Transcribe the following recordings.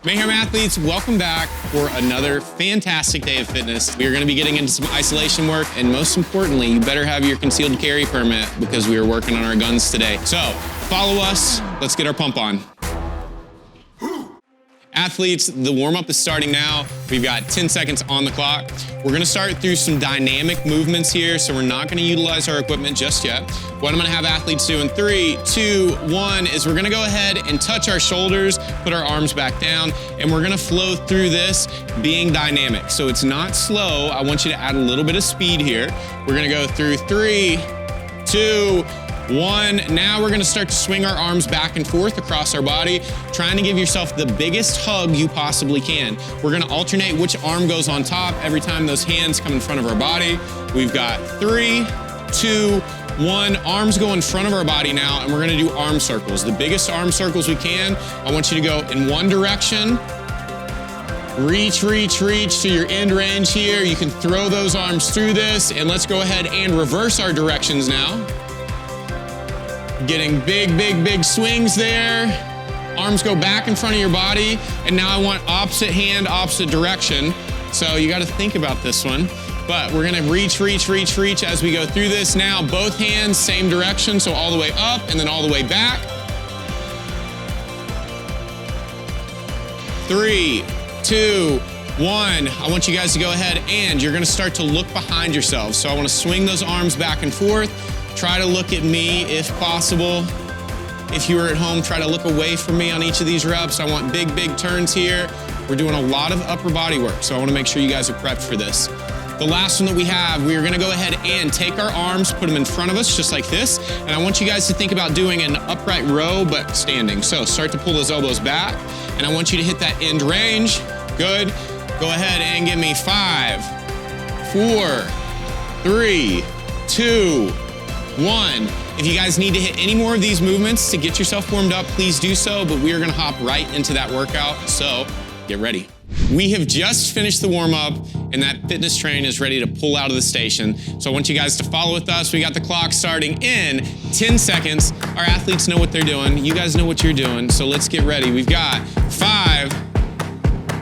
Mayhem Athletes, welcome back for another fantastic day of fitness. We are going to be getting into some isolation work, and most importantly, you better have your concealed carry permit because we are working on our guns today. So, follow us, let's get our pump on. Athletes, the warm-up is starting now. We've got 10 seconds on the clock. We're gonna start through some dynamic movements here, so we're not gonna utilize our equipment just yet. What I'm gonna have athletes do in 3, 2, 1 is we're gonna go ahead and touch our shoulders, put our arms back down, and we're gonna flow through this being dynamic. So it's not slow. I want you to add a little bit of speed here. We're gonna go through 3, 2, 1. Now we're gonna start to swing our arms back and forth across our body, trying to give yourself the biggest hug you possibly can. We're gonna alternate which arm goes on top every time those hands come in front of our body. We've got 3, 2, 1. Arms go in front of our body now, and we're gonna do arm circles. The biggest arm circles we can. I want you to go in one direction. Reach, reach, reach to your end range here. You can throw those arms through this, and let's go ahead and reverse our directions now. Getting big, big, big swings there. Arms go back in front of your body. And now I want opposite hand, opposite direction. So you gotta think about this one. But we're gonna reach, reach, reach, reach as we go through this. Now both hands, same direction. So all the way up and then all the way back. 3, 2, 1. I want you guys to go ahead and you're gonna start to look behind yourselves. So I wanna swing those arms back and forth. Try to look at me if possible. If you are at home, try to look away from me on each of these reps. I want big, big turns here. We're doing a lot of upper body work, so I wanna make sure you guys are prepped for this. The last one that we have, we are gonna go ahead and take our arms, put them in front of us, just like this. And I want you guys to think about doing an upright row, but standing. So start to pull those elbows back, and I want you to hit that end range. Good. Go ahead and give me 5, 4, 3, 2, 1. If you guys need to hit any more of these movements to get yourself warmed up, please do so, but we are gonna hop right into that workout, so get ready. We have just finished the warm-up, and that fitness train is ready to pull out of the station. So I want you guys to follow with us. We got the clock starting in 10 seconds. Our athletes know what they're doing. You guys know what you're doing, so let's get ready. We've got 5,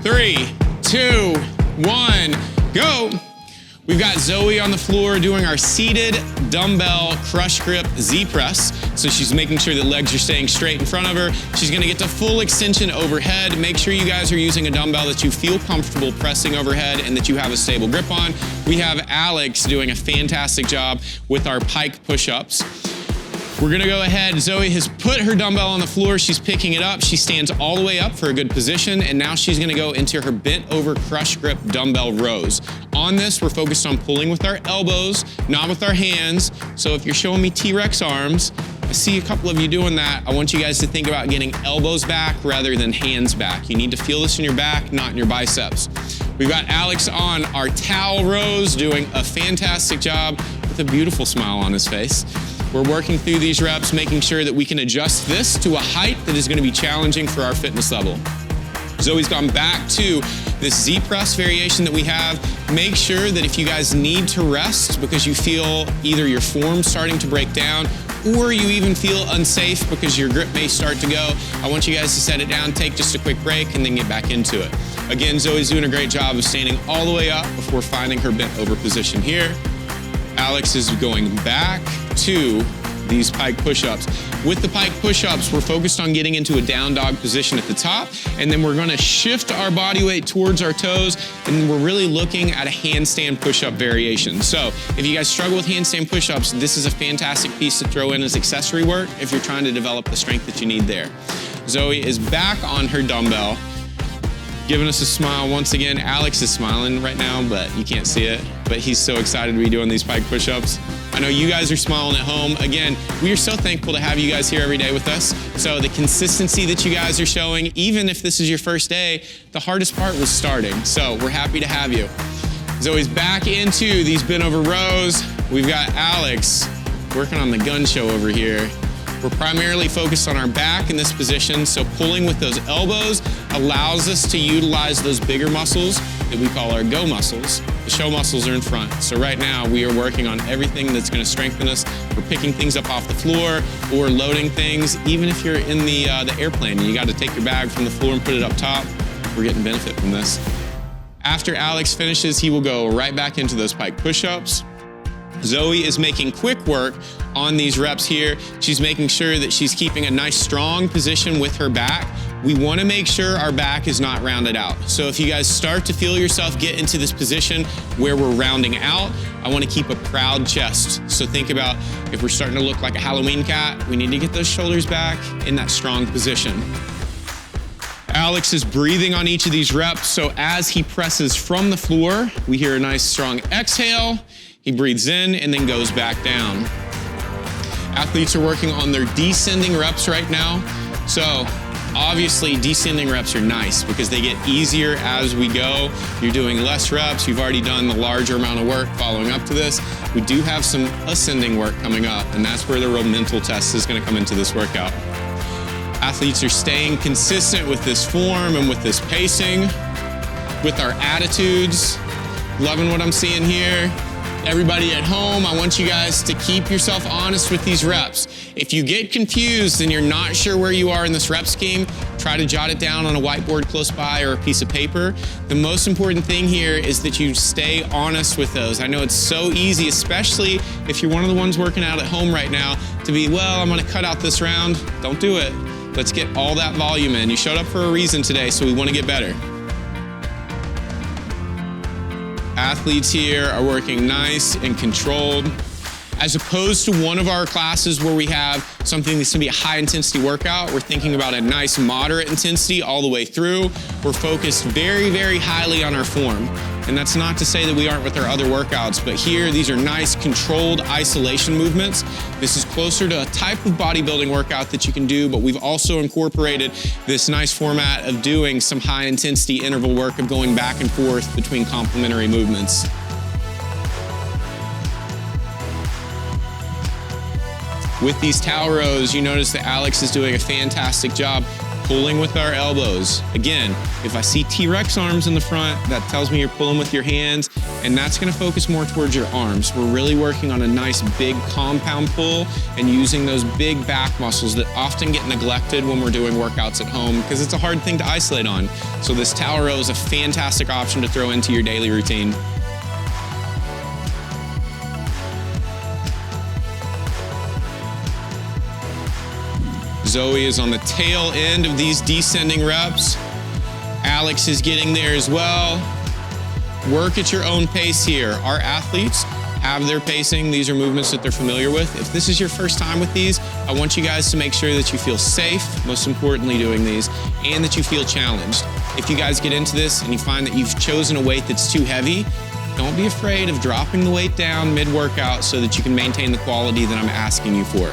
3, 2, 1, go. We've got Zoe on the floor doing our seated dumbbell crush grip Z press. So she's making sure that legs are staying straight in front of her. She's gonna get to full extension overhead. Make sure you guys are using a dumbbell that you feel comfortable pressing overhead and that you have a stable grip on. We have Alex doing a fantastic job with our pike push-ups. We're gonna go ahead, Zoe has put her dumbbell on the floor, she's picking it up, she stands all the way up for a good position, and now she's gonna go into her bent over crush grip dumbbell rows. On this, we're focused on pulling with our elbows, not with our hands. So if you're showing me T-Rex arms, I see a couple of you doing that. I want you guys to think about getting elbows back rather than hands back. You need to feel this in your back, not in your biceps. We've got Alex on our towel rows doing a fantastic job with a beautiful smile on his face. We're working through these reps, making sure that we can adjust this to a height that is gonna be challenging for our fitness level. Zoe's gone back to this Z press variation that we have. Make sure that if you guys need to rest because you feel either your form starting to break down or you even feel unsafe because your grip may start to go, I want you guys to set it down, take just a quick break, and then get back into it. Again, Zoe's doing a great job of standing all the way up before finding her bent over position here. Alex is going back to these pike push-ups. With the pike push-ups, we're focused on getting into a down dog position at the top, and then we're gonna shift our body weight towards our toes, and we're really looking at a handstand push-up variation. So if you guys struggle with handstand push-ups, this is a fantastic piece to throw in as accessory work if you're trying to develop the strength that you need there. Zoe is back on her dumbbell, giving us a smile once again. Alex is smiling right now, but you can't see it. But he's so excited to be doing these pike push-ups. I know you guys are smiling at home. Again, we are so thankful to have you guys here every day with us. So the consistency that you guys are showing, even if this is your first day, the hardest part was starting. So we're happy to have you. Zoe's back into these bent over rows. We've got Alex working on the gun show over here. We're primarily focused on our back in this position, so pulling with those elbows allows us to utilize those bigger muscles that we call our go muscles. The show muscles are in front. So right now we are working on everything that's gonna strengthen us. We're picking things up off the floor or loading things. Even if you're in the airplane and you gotta take your bag from the floor and put it up top, we're getting benefit from this. After Alex finishes, he will go right back into those pike push-ups. Zoe is making quick work on these reps here. She's making sure that she's keeping a nice strong position with her back. We want to make sure our back is not rounded out. So if you guys start to feel yourself get into this position where we're rounding out, I want to keep a proud chest. So think about if we're starting to look like a Halloween cat, we need to get those shoulders back in that strong position. Alex is breathing on each of these reps, so as he presses from the floor, we hear a nice strong exhale. He breathes in and then goes back down. Athletes are working on their descending reps right now. So obviously descending reps are nice because they get easier as we go. You're doing less reps. You've already done the larger amount of work following up to this. We do have some ascending work coming up, and that's where the real mental test is going to come into this workout. Athletes are staying consistent with this form and with this pacing, with our attitudes. Loving what I'm seeing here. Everybody at home, I want you guys to keep yourself honest with these reps. If you get confused and you're not sure where you are in this rep scheme, try to jot it down on a whiteboard close by or a piece of paper. The most important thing here is that you stay honest with those. I know it's so easy, especially if you're one of the ones working out at home right now, to be, well, I'm gonna cut out this round. Don't do it. Let's get all that volume in. You showed up for a reason today, so we want to get better. Athletes here are working nice and controlled. As opposed to one of our classes where we have something that's gonna be a high intensity workout, we're thinking about a nice moderate intensity all the way through. We're focused very, very highly on our form. And that's not to say that we aren't with our other workouts, but here, these are nice controlled isolation movements. This is closer to a type of bodybuilding workout that you can do, but we've also incorporated this nice format of doing some high intensity interval work of going back and forth between complementary movements. With these towel rows, you notice that Alex is doing a fantastic job pulling with our elbows. Again, if I see T-Rex arms in the front, that tells me you're pulling with your hands, and that's gonna focus more towards your arms. We're really working on a nice big compound pull and using those big back muscles that often get neglected when we're doing workouts at home because it's a hard thing to isolate on. So this towel row is a fantastic option to throw into your daily routine. Zoe is on the tail end of these descending reps. Alex is getting there as well. Work at your own pace here. Our athletes have their pacing. These are movements that they're familiar with. If this is your first time with these, I want you guys to make sure that you feel safe, most importantly doing these, and that you feel challenged. If you guys get into this and you find that you've chosen a weight that's too heavy, don't be afraid of dropping the weight down mid-workout so that you can maintain the quality that I'm asking you for.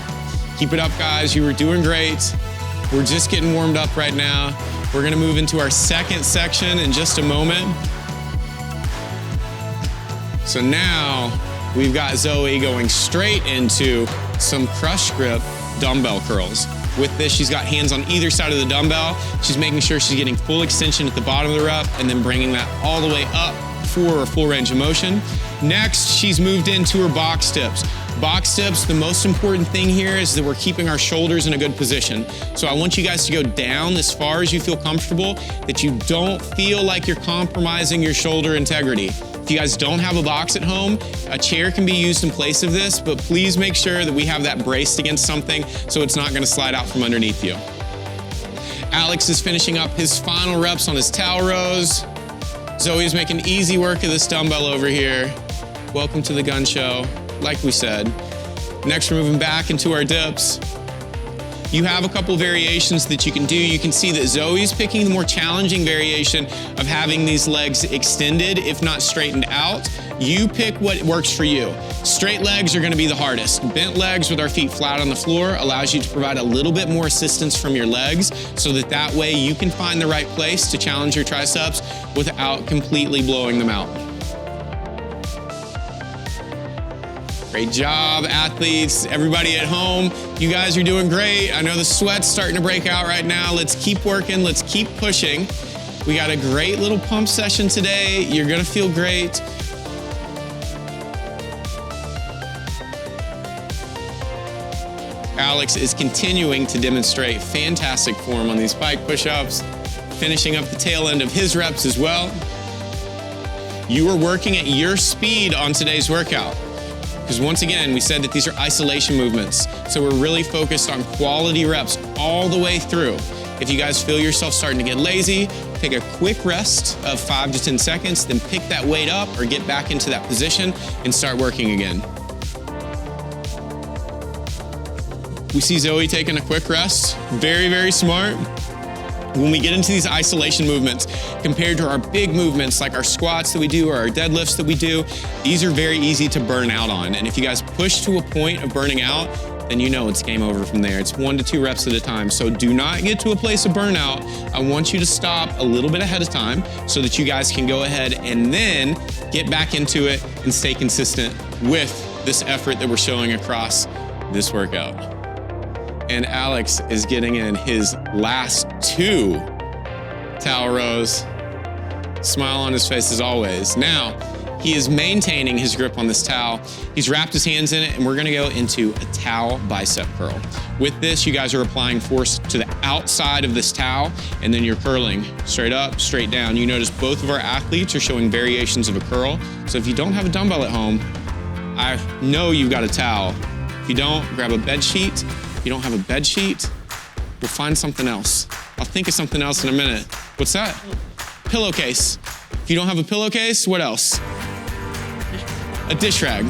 Keep it up, guys. You were doing great. We're just getting warmed up right now. We're gonna move into our second section in just a moment. So now we've got Zoe going straight into some crush grip dumbbell curls. With this, she's got hands on either side of the dumbbell. She's making sure she's getting full extension at the bottom of the rep and then bringing that all the way up for a full range of motion. Next, she's moved into her box dips. Box dips, the most important thing here is that we're keeping our shoulders in a good position. So I want you guys to go down as far as you feel comfortable, that you don't feel like you're compromising your shoulder integrity. If you guys don't have a box at home, a chair can be used in place of this, but please make sure that we have that braced against something so it's not gonna slide out from underneath you. Alex is finishing up his final reps on his towel rows. Zoe's making easy work of this dumbbell over here. Welcome to the gun show, like we said. Next, we're moving back into our dips. You have a couple variations that you can do. You can see that Zoe's picking the more challenging variation of having these legs extended, if not straightened out. You pick what works for you. Straight legs are gonna be the hardest. Bent legs with our feet flat on the floor allows you to provide a little bit more assistance from your legs so that way you can find the right place to challenge your triceps without completely blowing them out. Great job, athletes. Everybody at home, you guys are doing great. I know the sweat's starting to break out right now. Let's keep working, let's keep pushing. We got a great little pump session today. You're gonna feel great. Alex is continuing to demonstrate fantastic form on these pike push-ups. finishing up the tail end of his reps as well. You are working at your speed on today's workout. Because once again, we said that these are isolation movements. So we're really focused on quality reps all the way through. If you guys feel yourself starting to get lazy, take a quick rest of 5 to 10 seconds, then pick that weight up or get back into that position and start working again. We see Zoe taking a quick rest. Very, very smart. When we get into these isolation movements, compared to our big movements like our squats that we do or our deadlifts that we do, these are very easy to burn out on. And if you guys push to a point of burning out, then you know it's game over from there. It's 1 to 2 reps at a time. So do not get to a place of burnout. I want you to stop a little bit ahead of time so that you guys can go ahead and then get back into it and stay consistent with this effort that we're showing across this workout. And Alex is getting in his last 2 towel rows. Smile on his face as always. Now, he is maintaining his grip on this towel. He's wrapped his hands in it, and we're gonna go into a towel bicep curl. With this, you guys are applying force to the outside of this towel, and then you're curling straight up, straight down. You notice both of our athletes are showing variations of a curl. So if you don't have a dumbbell at home, I know you've got a towel. If you don't, grab a bed sheet. If you don't have a bed sheet, we'll find something else. I'll think of something else in a minute. What's that? Pillowcase. If you don't have a pillowcase, what else? A dish rag.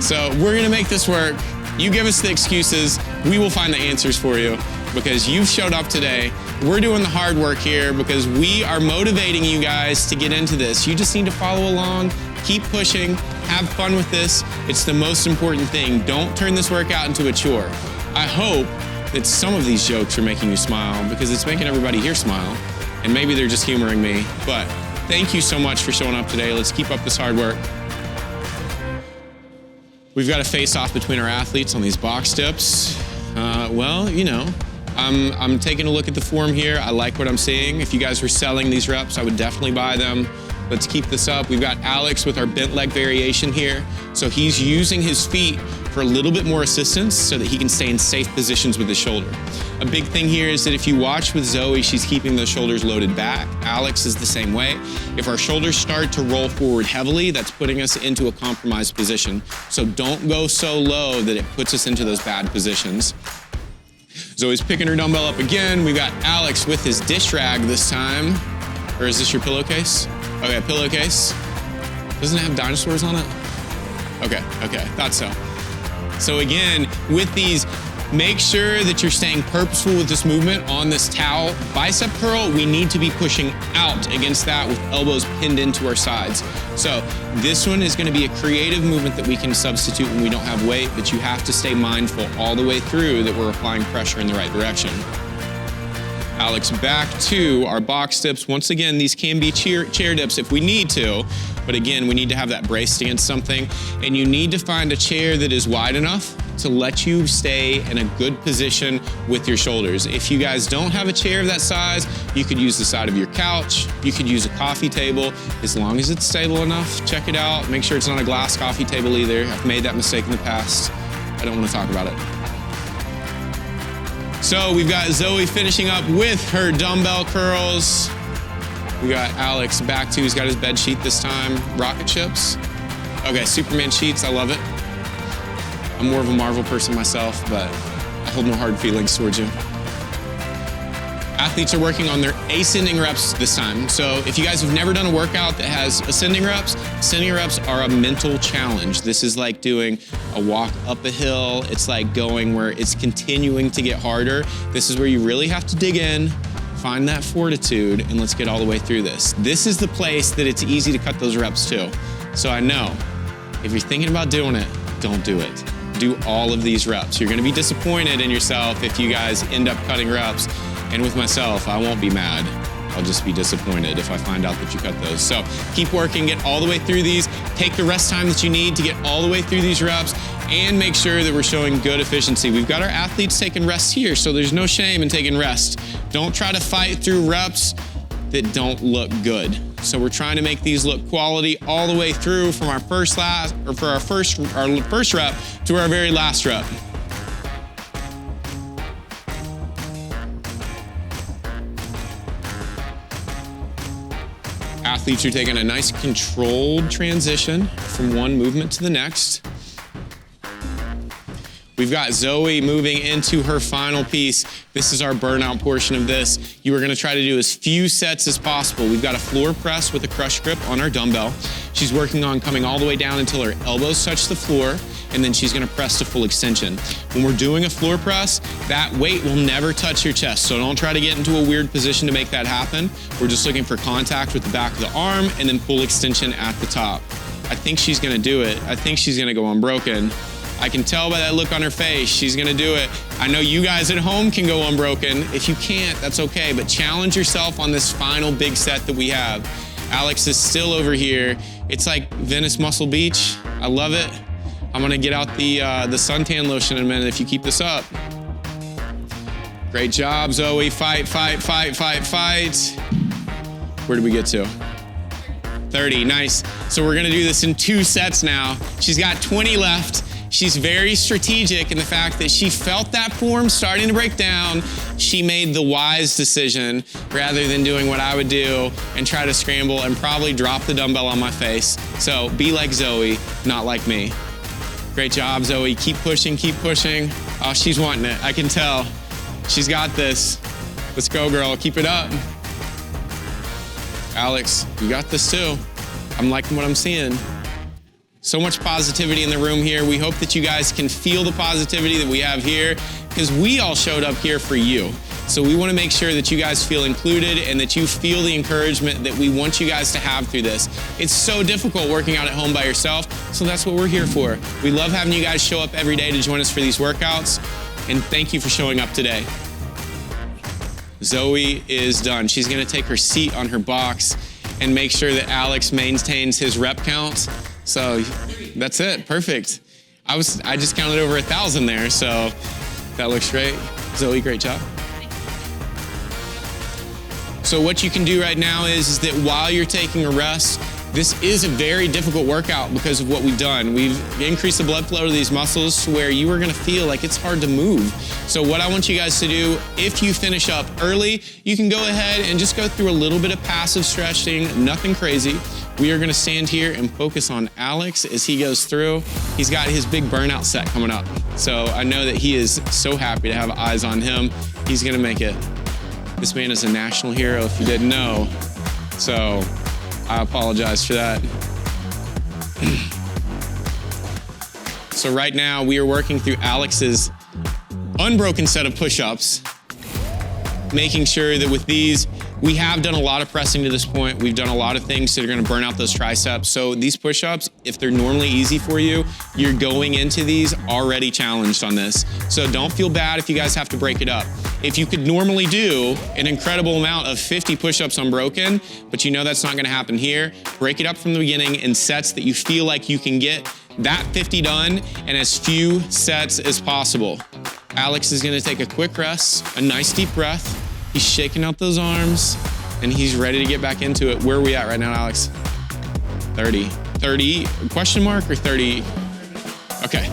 So we're gonna make this work. You give us the excuses, we will find the answers for you because you've showed up today. We're doing the hard work here because we are motivating you guys to get into this. You just need to follow along, keep pushing, have fun with this. It's the most important thing. Don't turn this workout into a chore. I hope that some of these jokes are making you smile because it's making everybody here smile. And maybe they're just humoring me, but thank you so much for showing up today. Let's keep up this hard work. We've got a face-off between our athletes on these box dips. Well, you know, I'm taking a look at the form here. I like what I'm seeing. If you guys were selling these reps, I would definitely buy them. Let's keep this up. We've got Alex with our bent leg variation here. So he's using his feet for a little bit more assistance so that he can stay in safe positions with his shoulder. A big thing here is that if you watch with Zoe, she's keeping the shoulders loaded back. Alex is the same way. If our shoulders start to roll forward heavily, that's putting us into a compromised position. So don't go so low that it puts us into those bad positions. Zoe's picking her dumbbell up again. We've got Alex with his dish rag this time. Or is this your pillowcase? Okay, pillowcase. Doesn't it have dinosaurs on it? Okay, thought so. So again, with these, make sure that you're staying purposeful with this movement on this towel. Bicep curl, we need to be pushing out against that with elbows pinned into our sides. So this one is gonna be a creative movement that we can substitute when we don't have weight, but you have to stay mindful all the way through that we're applying pressure in the right direction. Alex, back to our box dips. Once again, these can be chair dips if we need to, but again, we need to have that braced against something, and you need to find a chair that is wide enough to let you stay in a good position with your shoulders. If you guys don't have a chair of that size, you could use the side of your couch, you could use a coffee table, as long as it's stable enough. Check it out, make sure it's not a glass coffee table either. I've made that mistake in the past. I don't want to talk about it. So we've got Zoe finishing up with her dumbbell curls. We got Alex back to, he's got his bed sheet this time. Rocket ships. Okay, Superman sheets, I love it. I'm more of a Marvel person myself, but I hold no hard feelings towards you. Athletes are working on their ascending reps this time. So if you guys have never done a workout that has ascending reps are a mental challenge. This is like doing a walk up a hill. It's like going where it's continuing to get harder. This is where you really have to dig in, find that fortitude, and let's get all the way through this. This is the place that it's easy to cut those reps to. So I know, if you're thinking about doing it, don't do it. Do all of these reps. You're gonna be disappointed in yourself if you guys end up cutting reps. And with myself, I won't be mad. I'll just be disappointed if I find out that you cut those. So keep working, get all the way through these. Take the rest time that you need to get all the way through these reps and make sure that we're showing good efficiency. We've got our athletes taking rests here, so there's no shame in taking rest. Don't try to fight through reps that don't look good. So we're trying to make these look quality all the way through from our first rep to our very last rep. Athletes are taking a nice controlled transition from one movement to the next. We've got Zoe moving into her final piece. This is our burnout portion of this. You are gonna try to do as few sets as possible. We've got a floor press with a crush grip on our dumbbell. She's working on coming all the way down until her elbows touch the floor, and then she's gonna press to full extension. When we're doing a floor press, that weight will never touch your chest, so don't try to get into a weird position to make that happen. We're just looking for contact with the back of the arm and then full extension at the top. I think she's gonna do it. I think she's gonna go unbroken. I can tell by that look on her face, she's gonna do it. I know you guys at home can go unbroken. If you can't, that's okay, but challenge yourself on this final big set that we have. Alex is still over here. It's like Venice Muscle Beach. I love it. I'm gonna get out the suntan lotion in a minute if you keep this up. Great job, Zoe. Fight, fight, fight, fight, fight. Where did we get to? 30, nice. So we're gonna do this in 2 sets now. She's got 20 left. She's very strategic in the fact that she felt that form starting to break down. She made the wise decision rather than doing what I would do and try to scramble and probably drop the dumbbell on my face. So be like Zoe, not like me. Great job, Zoe. Keep pushing, keep pushing. Oh, she's wanting it, I can tell. She's got this. Let's go, girl, keep it up. Alex, you got this too. I'm liking what I'm seeing. So much positivity in the room here. We hope that you guys can feel the positivity that we have here because we all showed up here for you. So we want to make sure that you guys feel included and that you feel the encouragement that we want you guys to have through this. It's so difficult working out at home by yourself, so that's what we're here for. We love having you guys show up every day to join us for these workouts, and thank you for showing up today. Zoe is done. She's gonna take her seat on her box and make sure that Alex maintains his rep count. So that's it, perfect. I just counted over 1,000 there, so that looks great. Zoe, great job. So what you can do right now is that while you're taking a rest, this is a very difficult workout because of what we've done. We've increased the blood flow to these muscles to where you are gonna feel like it's hard to move. So what I want you guys to do, if you finish up early, you can go ahead and just go through a little bit of passive stretching, nothing crazy. We are gonna stand here and focus on Alex as he goes through. He's got his big burnout set coming up. So I know that he is so happy to have eyes on him. He's gonna make it. This man is a national hero if you didn't know. So I apologize for that. So right now we are working through Alex's unbroken set of push-ups, making sure that with these, we have done a lot of pressing to this point. We've done a lot of things that are gonna burn out those triceps. So these push-ups, if they're normally easy for you, you're going into these already challenged on this. So don't feel bad if you guys have to break it up. If you could normally do an incredible amount of 50 push-ups unbroken, but you know that's not gonna happen here, break it up from the beginning in sets that you feel like you can get that 50 done in as few sets as possible. Alex is gonna take a quick rest, a nice deep breath. He's shaking out those arms and he's ready to get back into it. Where are we at right now, Alex? 30. 30, question mark or 30? Okay.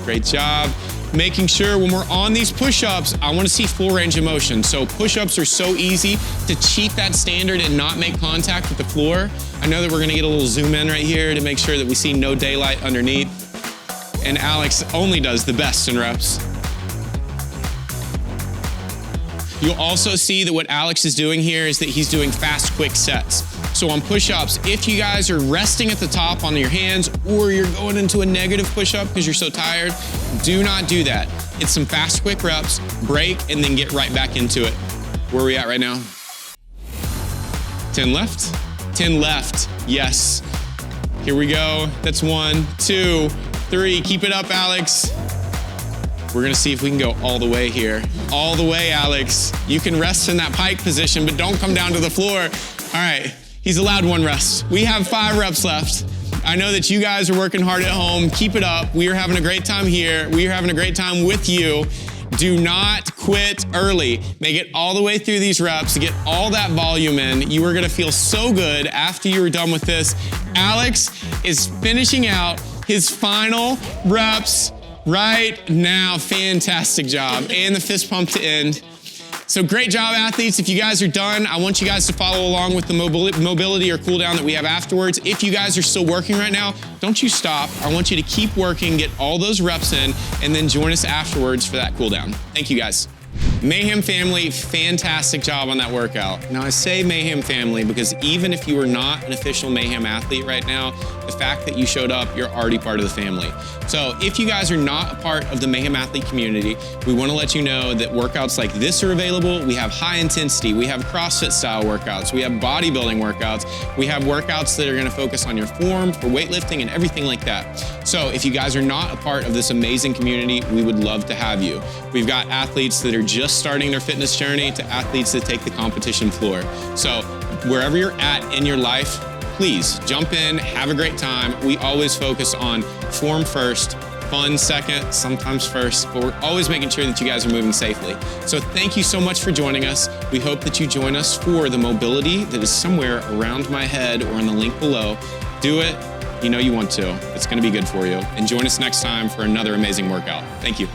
Great job. Making sure when we're on these push-ups, I wanna see full range of motion. So push-ups are so easy to cheat that standard and not make contact with the floor. I know that we're gonna get a little zoom in right here to make sure that we see no daylight underneath. And Alex only does the best in reps. You'll also see that what Alex is doing here is that he's doing fast, quick sets. So on push-ups, if you guys are resting at the top on your hands or you're going into a negative push-up because you're so tired, do not do that. It's some fast, quick reps, break, and then get right back into it. Where are we at right now? 10 left? 10 left, yes. Here we go. That's 1, 2, 3. Keep it up, Alex. We're gonna see if we can go all the way here. All the way, Alex. You can rest in that pike position, but don't come down to the floor. All right, he's allowed 1 rest. We have 5 reps left. I know that you guys are working hard at home. Keep it up. We are having a great time here. We are having a great time with you. Do not quit early. Make it all the way through these reps, get all that volume in. You are gonna feel so good after you are done with this. Alex is finishing out his final reps right now. Fantastic job. And the fist pump to end. So great job, athletes. If you guys are done, I want you guys to follow along with the mobility or cool down that we have afterwards. If you guys are still working right now, don't you stop. I want you to keep working, get all those reps in, and then join us afterwards for that cool down. Thank you, guys. Mayhem family, fantastic job on that workout. Now I say Mayhem family because even if you are not an official Mayhem athlete right now, the fact that you showed up, you're already part of the family. So if you guys are not a part of the Mayhem Athlete community, we want to let you know that workouts like this are available. We have high intensity, we have CrossFit style workouts, we have bodybuilding workouts, we have workouts that are going to focus on your form for weightlifting and everything like that. So if you guys are not a part of this amazing community, we would love to have you. We've got athletes that are just starting their fitness journey to athletes that take the competition floor. So wherever you're at in your life, please jump in, have a great time. We always focus on form first, fun second, sometimes first, but we're always making sure that you guys are moving safely. So thank you so much for joining us. We hope that you join us for the mobility that is somewhere around my head or in the link below. Do it. You know you want to. It's going to be good for you. And join us next time for another amazing workout. Thank you.